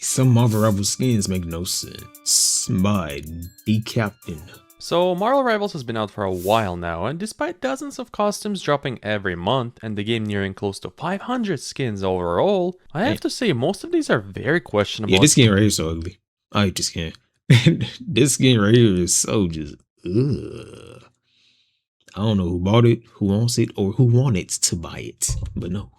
Some Marvel Rival skins make no sense. My D Captain. So Marvel Rivals has been out for a while now, and despite dozens of costumes dropping every month and the game nearing close to 500 skins overall, I have to say most of these are very questionable. Yeah, this skin right here is so ugly. I hate this skin. This skin right here is so just ugh. I don't know who bought it, who wants it, or who wanted to buy it. But no.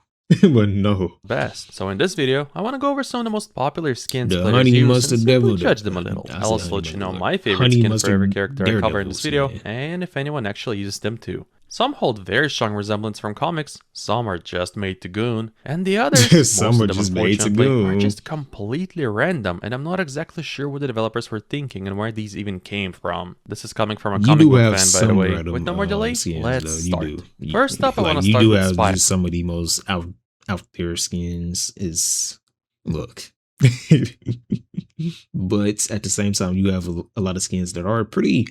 But no. Best. So in this video, I want to go over some of the most popular skins The players honey use mustard and simply devil. judge them a little. I I'll said also honey let you know mustard. my favorite Honey skin for mustard every character I cover in this video, daredevils, and if anyone actually uses them too. Some hold very strong resemblance from comics, some are just made to goon, and the others, Some most are of them just made to unfortunately, are goon. just completely random, and I'm not exactly sure what the developers were thinking and where these even came from. This is coming from a You comic do book have fan, by the some way. random, With no more delay, skins, let's though. start. You do. First up, I want to you start do with have Spider. just some of the most out there skins. Is look. But at the same time, you have a lot of skins that are pretty,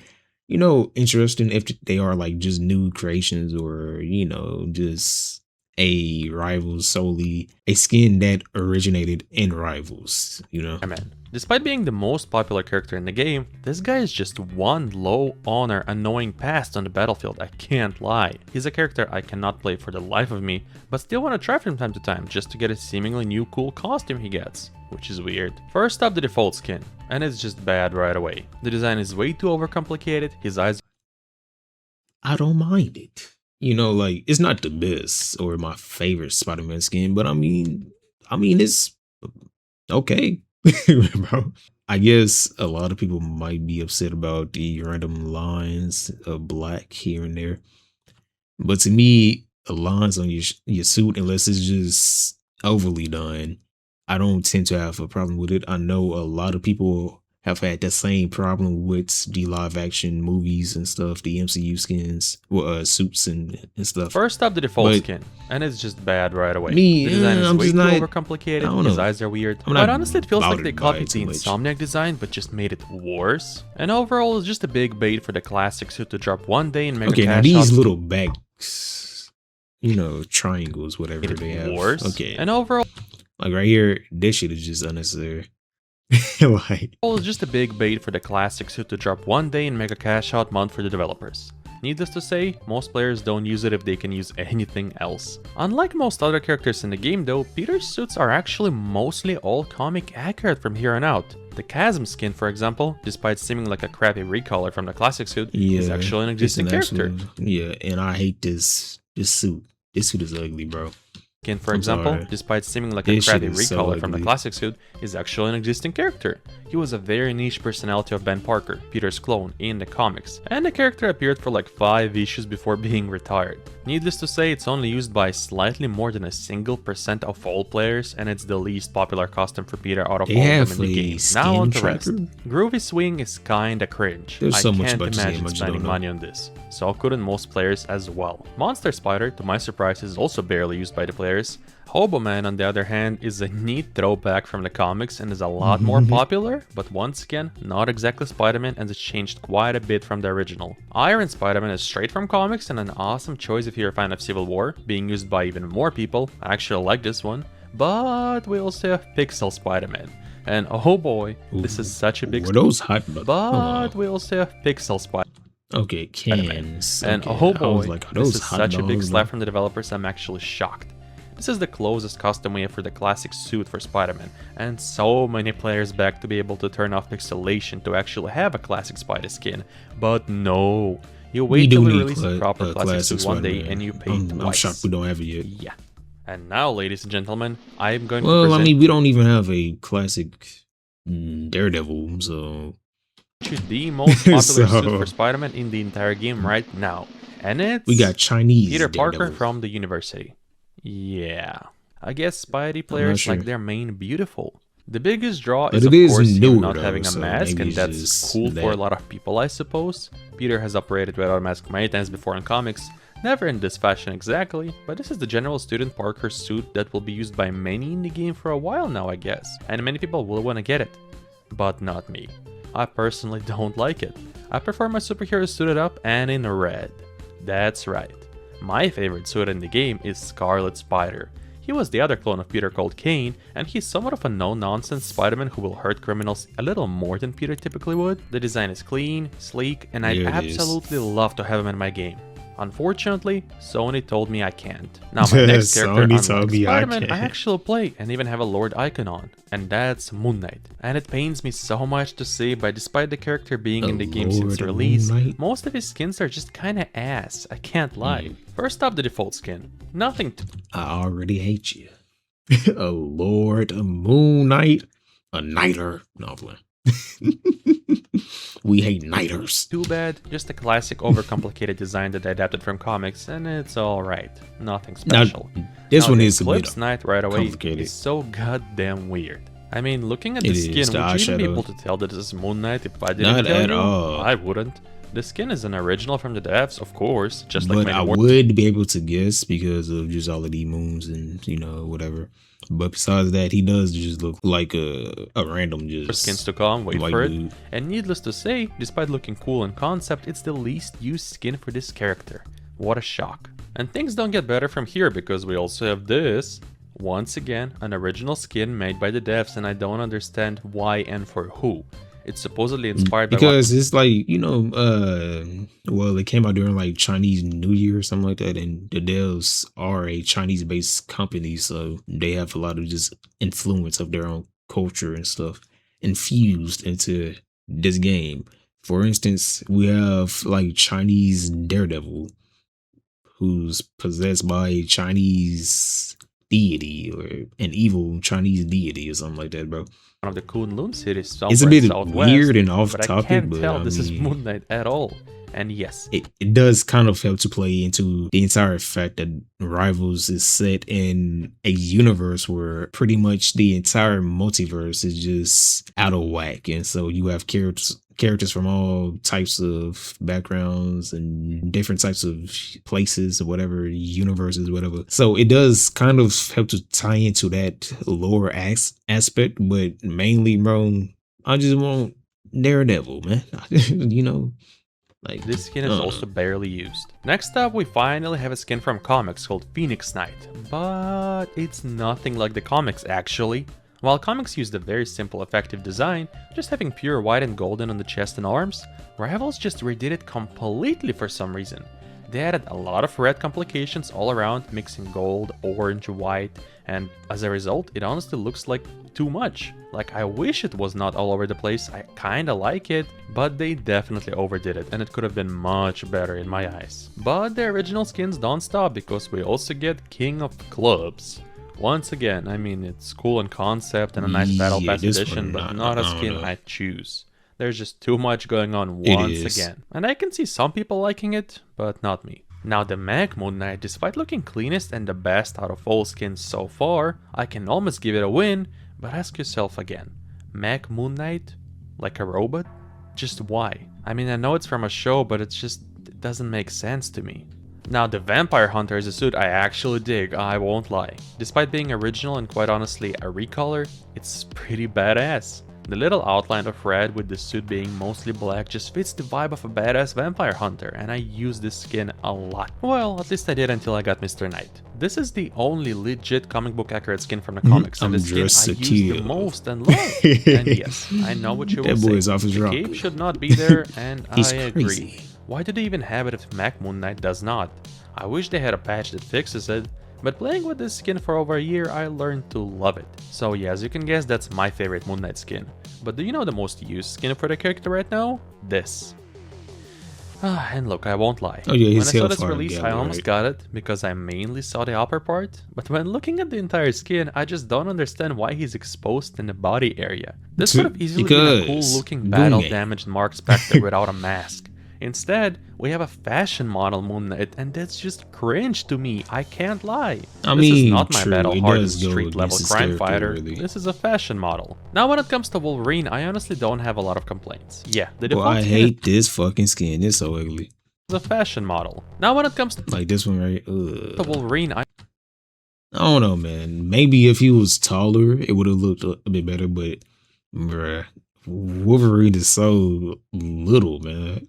interesting if they are like just new creations or, just a rival solely, a skin that originated in Rivals, Man. Despite being the most popular character in the game, this guy is just one low honor annoying pest on the battlefield, I can't lie. He's a character I cannot play for the life of me, but still want to try from time to time just to get a seemingly new cool costume he gets, which is weird. First up, the default skin, and it's just bad right away. The design is way too overcomplicated, his eyes I don't mind it. It's not the best or my favorite Spider-Man skin, but I mean it's okay. Bro. I guess a lot of people might be upset about the random lines of black here and there. But to me, the lines on your suit, unless it's just overly done, I don't tend to have a problem with it. I know a lot of people have had that same problem with the live action movies and stuff, the MCU skins, suits and stuff. First up, the default But skin, and it's just bad right away. me, The design is I'm way just too not- I overcomplicated, don't his know. eyes are weird, I'm but not honestly it feels like they bothered by copied it the too much. Insomniac design but just made it worse. And overall it's just a big bait for the classic suit to drop one day and make Okay, a now cash these out little backs, triangles, whatever made they it have. worse. Okay, And overall like right here, this shit is just unnecessary. Like, it's just a big bait for the classic suit to drop one day and make a cash out month for the developers. Needless to say, most players don't use it if they can use anything else. Unlike most other characters in the game though, Peter's suits are actually mostly all comic accurate from here on out. The Chasm skin, for example, despite seeming like a crappy recolor from the classic suit, is actually an existing character. Yeah, and I hate this suit. This suit is ugly, bro. Skin, for I'm example, sorry. despite seeming like a This shit crappy is so recolor from the ugly. classic suit, is actually an existing character. He was a very niche personality of Ben Parker, Peter's clone, in the comics, and the character appeared for like 5 issues before being retired. Needless to say, it's only used by slightly more than a single % of all players, and it's the least popular costume for Peter out of They all of have them in the a game. skin Now on to rest. tracker? Groovy Swing is kinda cringe. There's so I much can't about this game imagine I just spending don't know. money on this. So couldn't most players as well. Monster Spider, to my surprise, is also barely used by the players. Hobo Man, on the other hand, is a neat throwback from the comics and is a lot more popular, but once again, not exactly Spider-Man and it's changed quite a bit from the original. Iron Spider-Man is straight from comics and an awesome choice if you're a fan of Civil War, being used by even more people. I actually like this one, but we also have Pixel Spider-Man. And oh boy, this is such a big Were those hot buttons? but we also have Pixel Spider-Man. Okay, cans. And okay. oh I boy, was like, are this those is hot such a big dogs, slap bro? from the developers, I'm actually shocked. This is the closest custom we have for the classic suit for Spider-Man, and so many players beg to be able to turn off pixelation to actually have a classic Spider skin, but no. You We wait do till we need release a proper classic suit one day Spider-Man. and you pay I'm twice. shocked we don't have it yet. Yeah. And now, ladies and gentlemen, I am going to Well, I present mean, we don't even have a classic Daredevil, so you the most popular suit So- for Spider-Man in the entire game right now. And it's we got Chinese Peter Parker Daredevil. from the university. Yeah. I guess Spidey players sure. like their main beautiful. The biggest draw But is of it is course him new, not though, having a so mask, maybe and it's that's just cool for a that. lot of people, I suppose. Peter has operated without a mask many times before in comics, never in this fashion exactly, but this is the general student Parker suit that will be used by many in the game for a while now, I guess, and many people will want to get it. But not me. I personally don't like it. I prefer my superhero suited up and in red. That's right. My favorite suit in the game is Scarlet Spider. He was the other clone of Peter called Kane, and he's somewhat of a no-nonsense Spider-Man who will hurt criminals a little more than Peter typically would. The design is clean, sleek, and I'd absolutely love to have him in my game. Unfortunately, Sony told me I can't. Now my next character, unlike Spider-Man, I actually play and even have a Lord icon on, and that's Moon Knight. And it pains me so much to see, but despite the character being in the game since release, most of his skins are just kinda ass, I can't lie. First up, the default skin. Nothing to— I already hate you. A Lord, a Moon Knight, a Nighter. No, I'm playing. We hate Nighters. Too bad, just a classic overcomplicated design that I adapted from comics, and it's alright. Nothing special. This one is a bit Knight right away is so goddamn weird. I mean, looking at the skin, would you even be able to tell that this is Moon Knight if I didn't tell you? Not at all. I wouldn't. The skin is an original from the devs, of course, just like but I would be able to guess because of just all of the moons and, you know, whatever. But besides that, he does just look like a random just skins to come, wait for it. Dude. And needless to say, despite looking cool in concept, it's the least used skin for this character. What a shock. And things don't get better from here because we also have this. Once again, an original skin made by the devs, and I don't understand why and for who. It's supposedly inspired because it's like, you know, well, it came out during like Chinese New Year or something like that, and the devs are a Chinese based company, so they have a lot of just influence of their own culture and stuff infused into this game. For instance, we have like Chinese Daredevil, who's possessed by a Chinese deity or an evil Chinese deity or something like that, bro. One of the Kunlun cities somewhere it's a bit southwest, weird and off but topic, I can't but tell this is Moon Knight at all. And yes, it does kind of help to play into the entire fact that Rivals is set in a universe where pretty much the entire multiverse is just out of whack, and so you have characters from all types of backgrounds and different types of places or whatever, universes, whatever. So it does kind of help to tie into that lore aspect, but mainly, bro, I just want Daredevil, man. You know, like this skin is also barely used. Next up, we finally have a skin from comics called Phoenix Knight, but it's nothing like the comics actually. While comics used a very simple effective design, just having pure white and golden on the chest and arms, Rivals just redid it completely for some reason. They added a lot of red complications all around, mixing gold, orange, white, and as a result, it honestly looks like too much. Like, I wish it was not all over the place, I kinda like it, but they definitely overdid it, and it could have been much better in my eyes. But the original skins don't stop, because we also get King of Clubs. Once again, I mean, it's cool in concept and a nice Battle Pass edition, but not a skin I'd choose. There's just too much going on once again. And I can see some people liking it, but not me. Now the Mech Moon Knight, despite looking cleanest and the best out of all skins so far, I can almost give it a win, but ask yourself again. Mech Moon Knight? Like a robot? Just why? I mean, I know it's from a show, but it doesn't make sense to me. Now the Vampire Hunter is a suit I actually dig, I won't lie. Despite being original and quite honestly a recolor, it's pretty badass. The little outline of red with the suit being mostly black just fits the vibe of a badass vampire hunter, and I use this skin a lot. Well, at least I did until I got Mr. Knight. This is the only legit comic book accurate skin from the comics, and the skin I use the most and love. And yes, I know what you will say. The cape should not be there, and I agree. Why do they even have it if Mech Moon Knight does not? I wish they had a patch that fixes it. But playing with this skin for over a year, I learned to love it. So yeah, as you can guess, that's my favorite Moon Knight skin. But do you know the most used skin for the character right now? This. And look, I won't lie. Oh yeah, when I saw this release, I almost got it, because I mainly saw the upper part. But when looking at the entire skin, I just don't understand why he's exposed in the body area. This would have easily been a cool looking battle damaged Mark Spector without a mask. Instead, we have a fashion model Moon Knight, and that's just cringe to me, I can't lie. This is not my battle hardened street level crime fighter, really. This is a fashion model. Now when it comes to Wolverine, I honestly don't have a lot of complaints. Yeah, the default I hate this fucking skin, it's so ugly. It's a fashion model. Now when it comes to like this one right, the Wolverine, I don't know, man. Maybe if he was taller, it would have looked a bit better, but bruh. Wolverine is so little, man.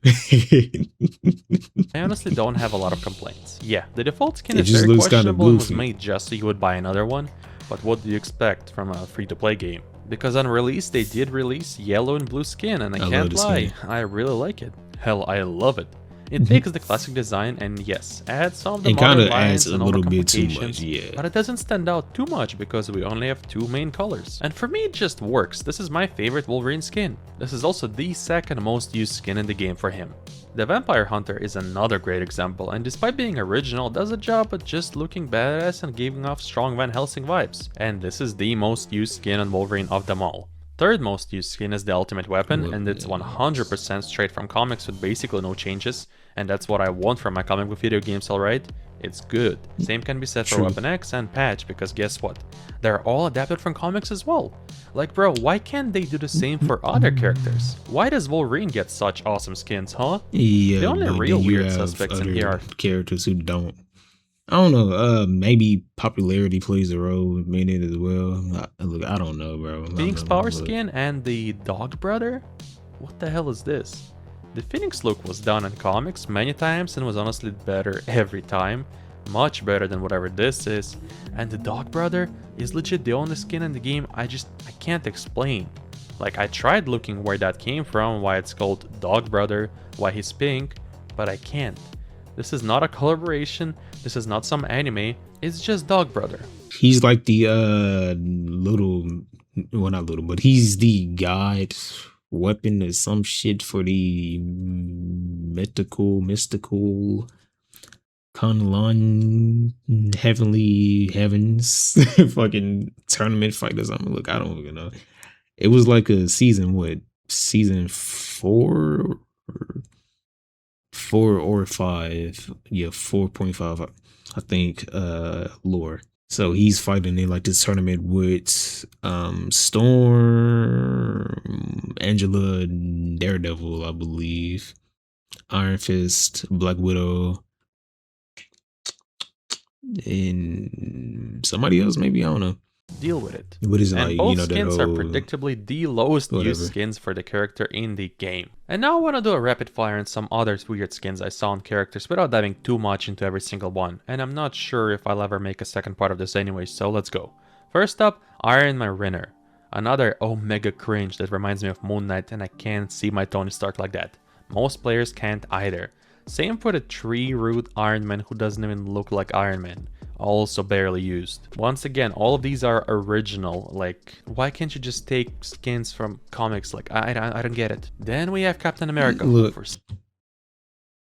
I honestly don't have a lot of complaints. Yeah, the default skin It is just very looks kind of questionable and was goofy. made just so you would buy another one, but what do you expect from a free-to-play game? Because on release they did release yellow and blue skin, and I love can't the lie, skin. I really like it. Hell, I love it. It takes the classic design and yes, adds some of the It kind modern of adds lines a and all the little bit too much, complications, yeah. but it doesn't stand out too much because we only have two main colors. And for me it just works. This is my favorite Wolverine skin. This is also the second most used skin in the game for him. The Vampire Hunter is another great example, and despite being original, does a job at just looking badass and giving off strong Van Helsing vibes. And this is the most used skin on Wolverine of them all. Third most used skin is the Ultimate Weapon, and it's 100% straight from comics with basically no changes, and that's what I want from my comic book video games, alright? It's good. Same can be said for True. Weapon X and Patch, because guess what? They're all adapted from comics as well. Like bro, why can't they do the same for other characters? Why does Wolverine get such awesome skins, huh? Yeah, The only but real then you weird have suspects in other here are characters who don't. I don't know. Maybe popularity plays a role in it as well. Look, I don't know, bro. Phoenix Power skin and the Dog Brother? What the hell is this? The Phoenix look was done in comics many times and was honestly better every time. Much better than whatever this is. And the Dog Brother is legit the only skin in the game I can't explain. Like I tried looking where that came from, why it's called Dog Brother, why he's pink, but I can't. This is not a collaboration, this is not some anime, it's just Dog Brother. He's like the little, well, not little, but he's the god weapon or some shit for the mystical Kunlun heavenly heavens fucking tournament fight or something. Look, I don't even know. It was like a season, what, season 4 or 5? Yeah, 4.5, I think, lore. So he's fighting in like this tournament with Storm, Angela, Daredevil, I believe, Iron Fist, Black Widow, and somebody else, maybe, I don't know. Deal with it. What is it And like? both You know, that skins are whole predictably the lowest used whatever. skins for the character in the game. And now I want to do a rapid fire on some other weird skins I saw on characters without diving too much into every single one, and I'm not sure if I'll ever make a second part of this anyway, so let's go. First up, Iron Mariner. Another omega cringe that reminds me of Moon Knight, and I can't see my Tony Stark like that. Most players can't either. Same for the tree root Iron Man who doesn't even look like Iron Man. Also barely used. Once again, all of these are original. Like, why can't you just take skins from comics? Like, I don't get it. Then we have Captain America. Look,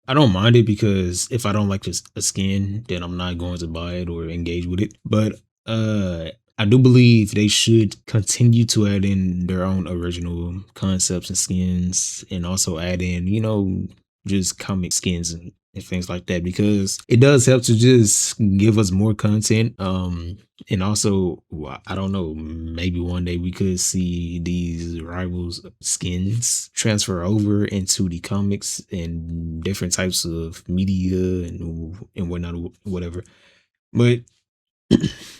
I don't mind it because if I don't like a skin, then I'm not going to buy it or engage with it. But I do believe they should continue to add in their own original concepts and skins, and also add in, you know, just comic skins and things like that, because it does help to just give us more content. And also, I don't know, maybe one day we could see these rivals skins transfer over into the comics and different types of media and whatnot, whatever. But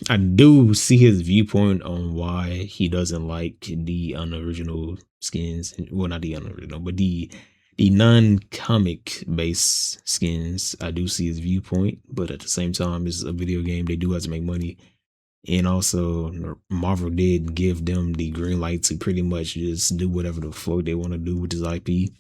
I do see his viewpoint on why he doesn't like the unoriginal skins. Well, not the unoriginal, but the non-comic based skins. I do see his viewpoint, but at the same time, it's a video game. They do have to make money. And also, Marvel did give them the green light to pretty much just do whatever the fuck they want to do with this IP.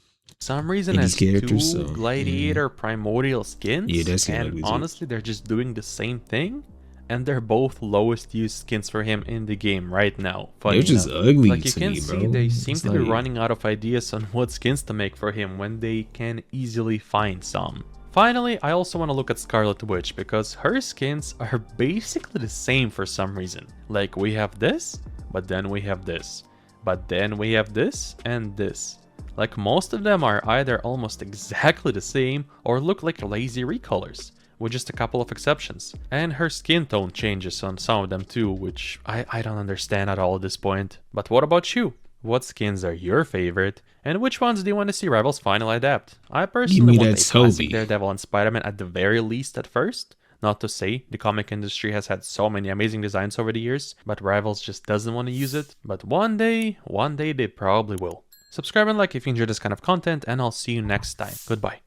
Some reason And has these two characters, so, Gladiator Primordial skins, Yeah, that's kinda and ugly too. honestly, they're just doing the same thing, and they're both lowest used skins for him in the game right now. Funny They're just enough. ugly Like you to can me, see, bro. they seem It's to be like- running out of ideas on what skins to make for him when they can easily find some. Finally, I also want to look at Scarlet Witch because her skins are basically the same for some reason. Like we have this, but then we have this, but then we have this and this. Like most of them are either almost exactly the same or look like lazy recolors, with just a couple of exceptions. And her skin tone changes on some of them too, which I don't understand at all at this point. But what about you? What skins are your favorite, and which ones do you want to see Rivals finally adapt? I personally me want that a classic Toby. Daredevil and Spider-Man at the very least at first, Not to say the comic industry has had so many amazing designs over the years, but Rivals just doesn't want to use it. But one day they probably will. Subscribe and like if you enjoy this kind of content, and I'll see you next time. Goodbye.